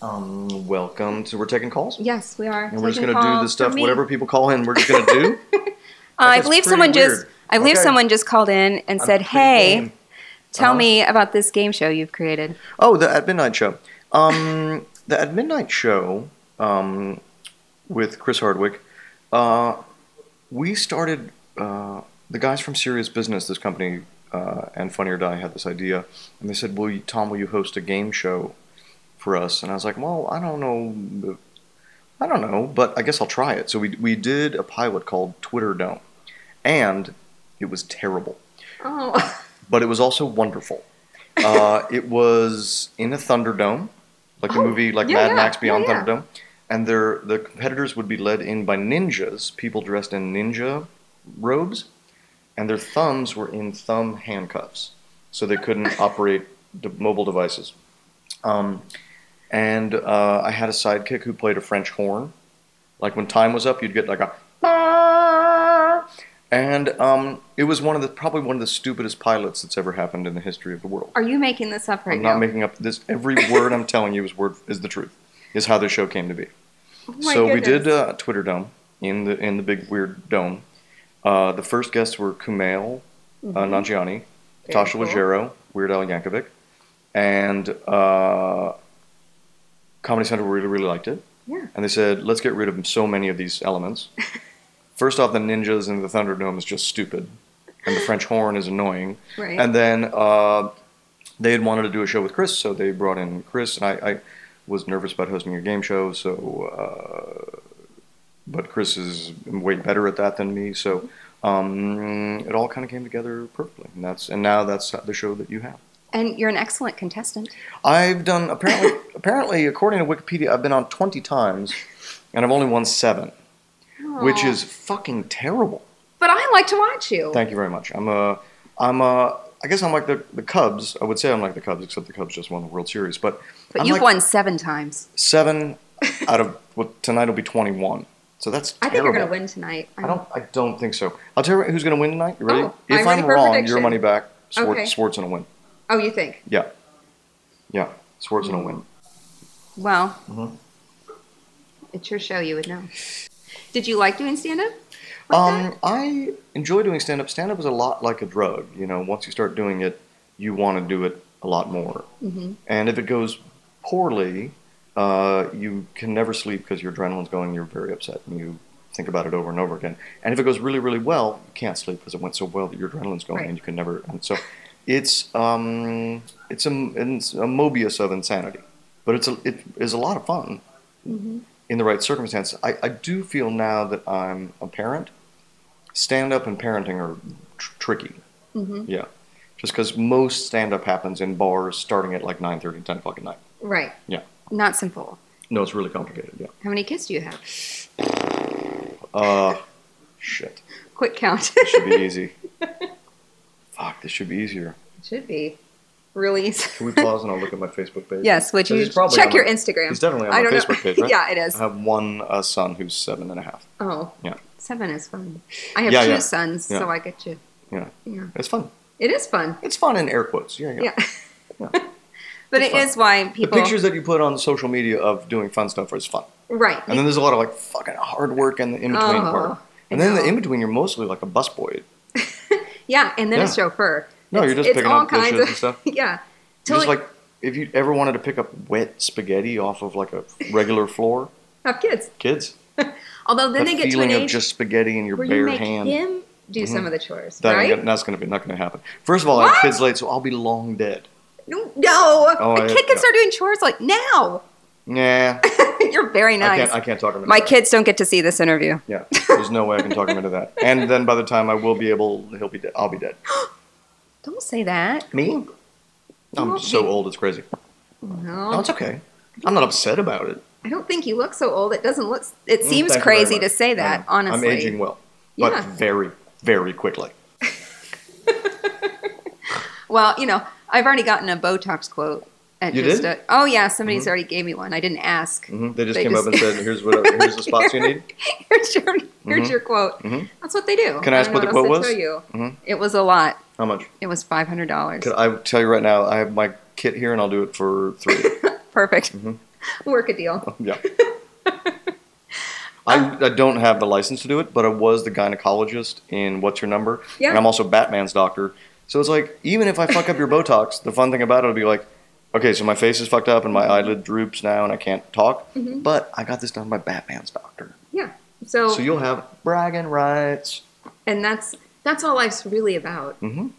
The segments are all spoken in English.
Welcome to We're Taking Calls. Yes, we are. And we're just going to do the stuff, whatever people call in, we're just going to do. I believe someone just called in and said, "Hey, tell me about this game show you've created." Oh, the At Midnight show. The At Midnight show with Chris Hardwick. We started. The guys from Serious Business, this company, and Funny or Die had this idea, and they said, Tom, will you host a game show for us?" And I was like, well, I don't know, but I guess I'll try it. So we did a pilot called Twitter Dome, and it was terrible. Oh. But it was also wonderful. It was in a Thunderdome, like the movie, like Mad Max Beyond Thunderdome, and the competitors would be led in by ninjas, people dressed in ninja robes, and their thumbs were in thumb handcuffs, so they couldn't operate mobile devices. And I had a sidekick who played a French horn. Like when time was up, you'd get like a... And it was probably one of the stupidest pilots that's ever happened in the history of the world. Are you making this up right now? I'm not making up this. Every word I'm telling you is the truth. Is how the show came to be. Oh my goodness. We did Twitter Dome in the big weird dome. The first guests were Kumail Nanjiani, Tasha Leggero, Weird Al Yankovic, and Comedy Central really liked it. Yeah. And they said, let's get rid of so many of these elements. First off, the ninjas in the Thunderdome is just stupid, and the French horn is annoying. Right. And then they had wanted to do a show with Chris, so they brought in Chris, and I was nervous about hosting a game show, so but Chris is way better at that than me, so it all kind of came together perfectly, and now that's the show that you have. And you're an excellent contestant. I've done apparently according to Wikipedia, I've been on 20 times, and I've only won 7. Which is fucking terrible. But I like to watch you. Thank you very much. I guess I'm like the Cubs. I would say I'm like the Cubs, except the Cubs just won the World Series. But you've won 7 times. 7 out of tonight will be 21. So that's terrible. I think you're going to win tonight. I don't think so. I'll tell you who's going to win tonight. You ready? Oh, if I'm wrong, your money back. Sports going to win. Oh, you think? Yeah. Yeah. Sports going to win. Well, it's your show. You would know. Did you like doing stand-up? I enjoy doing stand-up. Stand-up is a lot like a drug. You know, once you start doing it, you want to do it a lot more. And if it goes poorly, you can never sleep because your adrenaline's going. You're very upset, and you think about it over and over again. And if it goes really, really well, you can't sleep because it went so well that your adrenaline's going, and you can never. And so, it's a Mobius of insanity, but it is a lot of fun. In the right circumstances. I do feel now that I'm a parent, stand-up and parenting are tricky. Yeah. Just because most stand-up happens in bars starting at like 9:30, 10 o'clock at night. Right. Yeah. Not simple. No, it's really complicated, yeah. How many kids do you have? Shit. Quick count. This should be easy. Fuck, this should be easier. It should be. Really easy. Can we pause and I'll look at my Facebook page? Yes, would you check your Instagram? He's definitely on my Facebook page, right? Yeah, it is. I have one son who's 7.5. Oh. Yeah. 7 is fun. I have 2 sons, so I get you. Yeah. It's fun. It is fun. It's fun in air quotes. Yeah. But it is why people... The pictures that you put on social media of doing fun stuff is fun. Right. And then there's a lot of like fucking hard work in the in-between part. And then in the in-between, you're mostly like a busboy. Yeah, and then a chauffeur. No, you're just picking up dishes and stuff. Yeah. Just like, if you ever wanted to pick up wet spaghetti off of like a regular floor. Have kids. Kids. Although then they get to an feeling age of just spaghetti in your bare hand. Where you make him do some of the chores, right? That's not going to happen. First of all, I have kids late, so I'll be long dead. No. A kid can start doing chores like now. Nah. You're very nice. I can't talk him into My that. kids don't get to see this interview. Yeah. There's no way I can talk him into that. And then by the time I will be able, he'll be dead. I'll be dead. Don't say that. Me? I'm so old, it's crazy. No, it's okay. I'm not upset about it. I don't think you look so old. It doesn't look... It seems crazy to say that, honestly. I'm aging well. But very, very quickly. Well, I've already gotten a Botox quote. You did? Oh, yeah. Somebody's already gave me one. I didn't ask. They just came up and said, here's the spots you need. Here's your quote. That's what they do. Can I ask what the quote was? It was a lot. How much? It was $500. Could I tell you right now, I have my kit here and I'll do it for $3. Perfect. Work a deal. Yeah. I don't have the license to do it, but I was the gynecologist in What's Your Number? Yeah. And I'm also Batman's doctor. So it's like, even if I fuck up your Botox, the fun thing about it will be like, okay, so my face is fucked up and my eyelid droops now and I can't talk, but I got this done by Batman's doctor. Yeah. So you'll have bragging rights. And that's all life's really about.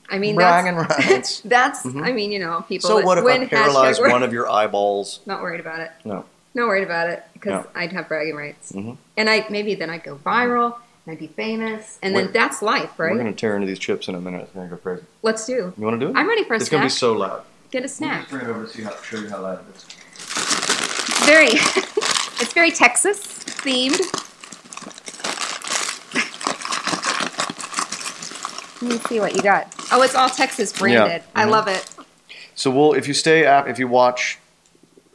I mean, bragging rights. That's I mean, you know, people. So what if I paralyze one of your eyeballs? Not worried about it. No. Not worried about it because I'd have bragging rights, and then I'd go viral, and I'd be famous, and then that's life, right? We're gonna tear into these chips in a minute. It's gonna go crazy. Let's do. You want to do it? I'm ready for a snack. It's gonna be so loud. Get a snack. Bring it over to show you how loud it is. It's very Texas themed. Let me see what you got. Oh, it's all Texas branded. I love it. So if you watch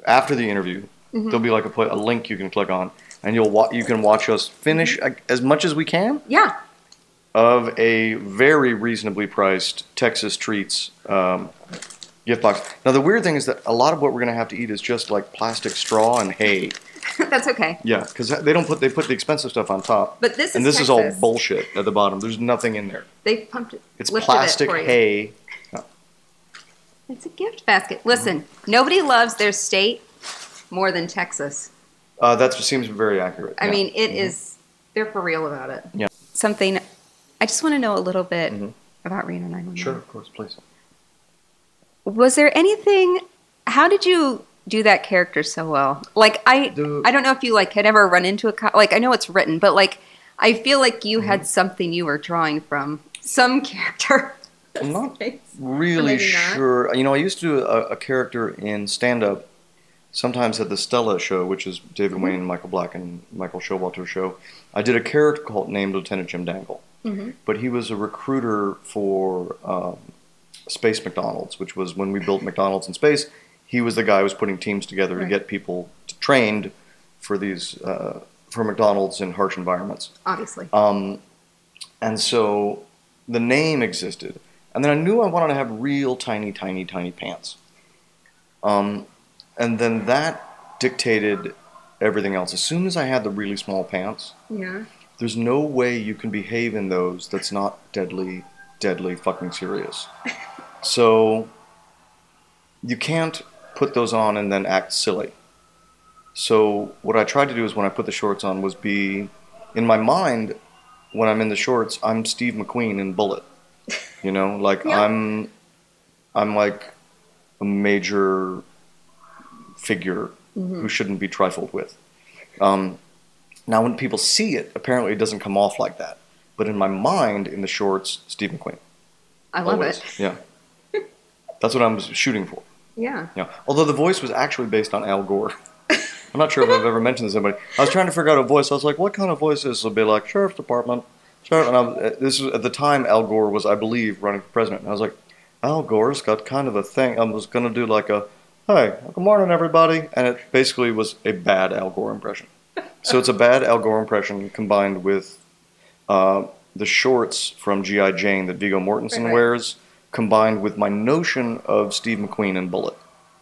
after the interview, there'll be like a link you can click on, and you can watch us finish as much as we can. Yeah. Of a very reasonably priced Texas Treats gift box. Now the weird thing is that a lot of what we're gonna have to eat is just like plastic straw and hay. That's okay. Yeah, because they put the expensive stuff on top. But this is all bullshit at the bottom. There's nothing in there. They pumped it. It's plastic hay. Oh. It's a gift basket. Listen, nobody loves their state more than Texas. That seems very accurate. I mean, it is. They're for real about it. Yeah. Something. I just want to know a little bit about Reno 911. Sure, of course, please. Was there anything? How did you do that character so well? Like I don't know if you had ever run into I know it's written, but I feel like you had something you were drawing from some character. I'm not really sure. You know, I used to do a character in stand-up, sometimes at the Stella show, which is David Wayne, Michael Black, and Michael Showalter's show. I did a character named Lieutenant Jim Dangle, but he was a recruiter for Space McDonald's, which was when we built McDonald's in space. He was the guy who was putting teams together to get people trained for these for McDonald's in harsh environments. Obviously. And so the name existed. And then I knew I wanted to have real tiny, tiny, tiny pants. And then that dictated everything else. As soon as I had the really small pants, there's no way you can behave in those that's not deadly, deadly fucking serious. So you can't put those on and then act silly. So what I tried to do is when I put the shorts on was be, in my mind, when I'm in the shorts, I'm Steve McQueen in Bullet. You know, I'm like a major figure who shouldn't be trifled with. Now when people see it, apparently it doesn't come off like that. But in my mind, in the shorts, Steve McQueen. I love it. Yeah. That's what I'm shooting for. Yeah. Yeah. Although the voice was actually based on Al Gore. I'm not sure if I've ever mentioned this to somebody. I was trying to figure out a voice. I was like, what kind of voice is this? It'll be like, Sheriff's Department. Sheriff. And this was at the time Al Gore was, I believe, running for president. And I was like, Al Gore's got kind of a thing. I was going to do like a, hey, good morning, everybody. And it basically was a bad Al Gore impression. So it's a bad Al Gore impression combined with the shorts from G.I. Jane that Viggo Mortensen wears, combined with my notion of Steve McQueen in Bullet.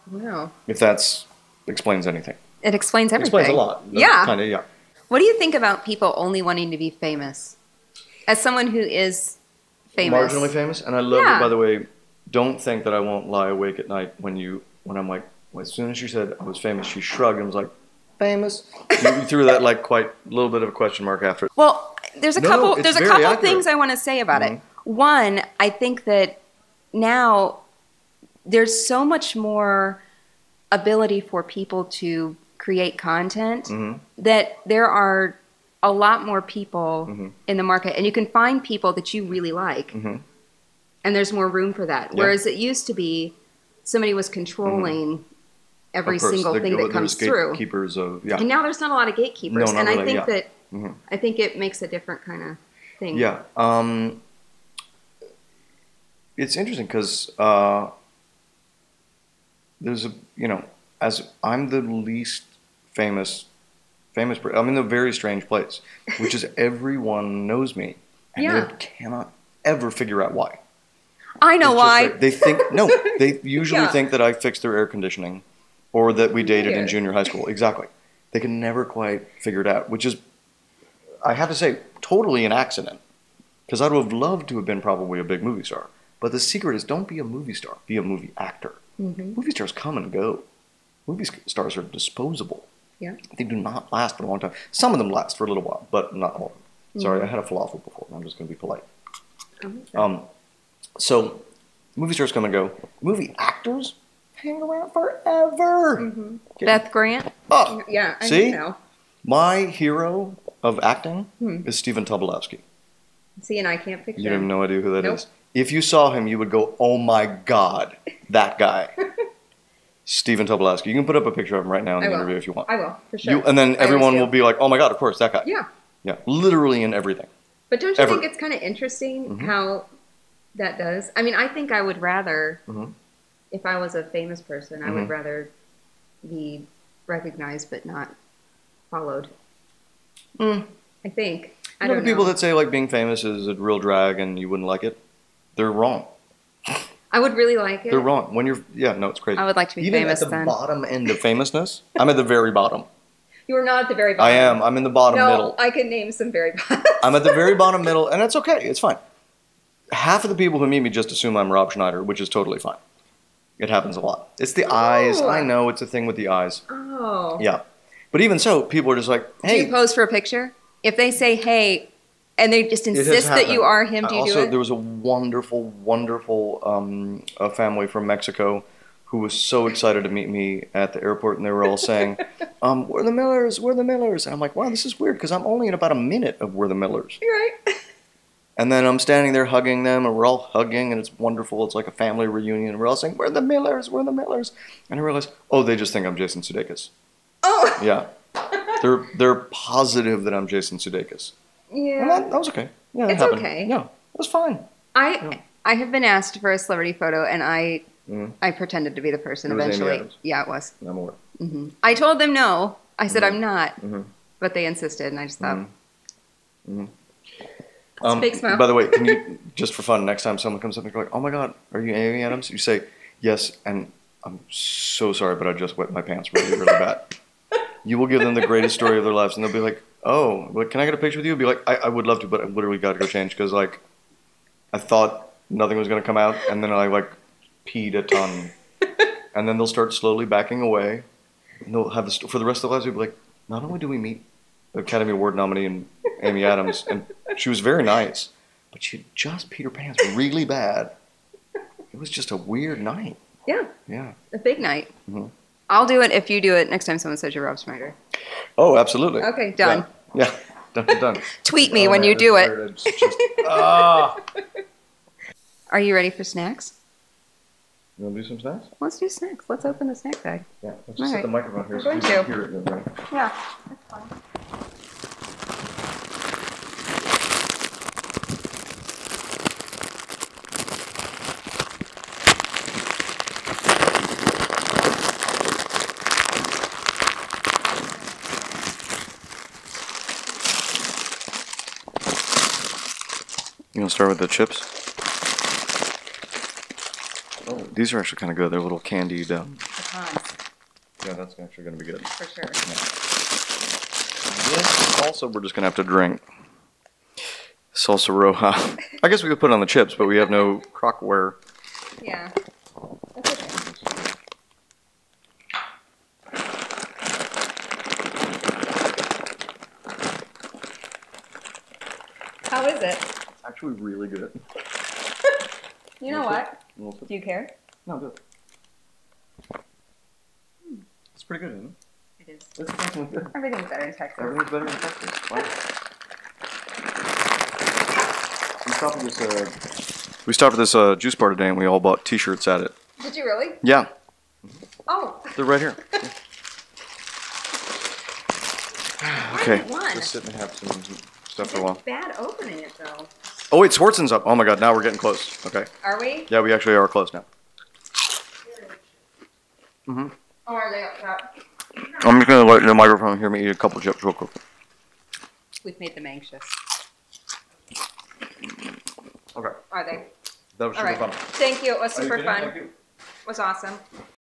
Wow. If that explains anything. It explains everything. It explains a lot. Yeah. Kind of, yeah. What do you think about people only wanting to be famous? As someone who is famous. Marginally famous. And I love it, by the way. Don't think that I won't lie awake at night when I'm like, as soon as she said I was famous, she shrugged and was like, famous? You threw that like quite a little bit of a question mark after it. Well, there's a couple things I want to say about it. One, I think that now there's so much more ability for people to create content that there are a lot more people in the market, and you can find people that you really like, and there's more room for that. Whereas it used to be somebody was controlling every single thing that comes through. Gatekeepers of, and now there's not a lot of gatekeepers, and really, I think that I think it makes a different kind of thing. Yeah, it's interesting because there's as I'm the least famous, I'm in a very strange place, which is everyone knows me, and they cannot ever figure out why. I know why. They think they usually think that I fixed their air conditioning, or that we dated in junior high school. Exactly. They can never quite figure it out, which is, I have to say, totally an accident. Because I would have loved to have been probably a big movie star. But the secret is don't be a movie star. Be a movie actor. Movie stars come and go. Movie stars are disposable. Yeah. They do not last for a long time. Some of them last for a little while, but not all of them. Sorry, I had a falafel before. I'm just going to be polite. So, movie stars come and go. Movie actors hang around forever. Beth Grant? Oh, yeah, I see? know. My hero of acting is Stephen Tobolowsky. See, and I can't picture You have no idea who that Nope. is. If you saw him, you would go, oh my God, that guy. Stephen Tobolowsky. You can put up a picture of him right now in the interview if you want. I will, for sure. And then everyone will be like, oh my God, of course, that guy. Yeah. Yeah, literally in everything. But don't you think it's kind of interesting how that does? I mean, I think I would rather, if I was a famous person, I would rather be recognized but not followed. I think. I don't know. The people that say like being famous is a real drag and you wouldn't like it, they're wrong. I would really like it. They're wrong. When you're, it's crazy. I would like to be famous then. Even at the bottom end of famousness, I'm at the very bottom. You are not at the very bottom. I am. I'm in the bottom middle. I can name some very bottom. I'm at the very bottom middle, and that's okay. It's fine. Half of the people who meet me just assume I'm Rob Schneider, which is totally fine. It happens a lot. It's the eyes. I know it's a thing with the eyes. Oh. Yeah. But even so, people are just like, hey. Do you pose for a picture? If they say, hey, and they just insist that you are him, do you do it? There was a wonderful, wonderful a family from Mexico who was so excited to meet me at the airport, and they were all saying, we're the Millers, we're the Millers. And I'm like, wow, this is weird, because I'm only in about a minute of We're the Millers. You're right. And then I'm standing there hugging them, and we're all hugging, and it's wonderful. It's like a family reunion, and we're all saying, we're the Millers, we're the Millers. And I realized, oh, they just think I'm Jason Sudeikis. Oh. Yeah. They're positive that I'm Jason Sudeikis. Yeah. And that was okay. Yeah, it's happened. okay. Yeah, it was fine. I have been asked for a celebrity photo, and I pretended to be the person eventually. Amy Adams. Yeah, it was. I'm aware. I told them no. I said I'm not, but they insisted, and I just thought. It's a big smile. By the way, can you, just for fun, next time someone comes up and goes, oh my God, are you Amy Adams? You say, yes, and I'm so sorry, but I just wet my pants really, really bad. You will give them the greatest story of their lives, and they'll be like, oh, can I get a picture with you? I'll be like, I would love to, but I literally got to go change, because, like, I thought nothing was going to come out, and then I, like, peed a ton. And then they'll start slowly backing away, and they'll have this, for the rest of their lives, they'll be like, not only do we meet the Academy Award nominee and Amy Adams, and she was very nice, but she just peed her pants really bad. It was just a weird night. Yeah. Yeah. A big night. I'll do it if you do it next time someone says you're Rob Schneider. Oh, absolutely. Okay, done. Yeah, done. Tweet me when you do it. Are you ready for snacks? You want to do some snacks? Let's do snacks. Let's open the snack bag. Yeah, let's just set the microphone here We're so going you can to. hear it. Right? Yeah, that's fine. You want to start with the chips? Oh, these are actually kind of good. They're little candied. Pecans. Yeah, that's actually going to be good. For sure. This also we're just going to have to drink. Salsa Roja. I guess we could put it on the chips, but we have no crockware. Yeah. That's okay. How is it? It's actually really good. You know what? Do you care? No, good. It's pretty good, isn't it? It is. It's definitely good. Everything's better in Texas. Everything's better in Texas. Wow. We stopped at this juice bar today, and we all bought T-shirts at it. Did you really? Yeah. Oh. They're right here. Okay. One. Just sit and have some stuff for a while. Bad opening it though. Oh wait, Swartzen's up. Oh my God, now we're getting close. Okay. Are we? Yeah, we actually are close now. Oh, are they up top? I'm just gonna let the microphone hear me eat a couple chips real quick. We've made them anxious. Okay. Are they? That was All super right. fun. Thank you. It was super fun. Thank you. It was awesome.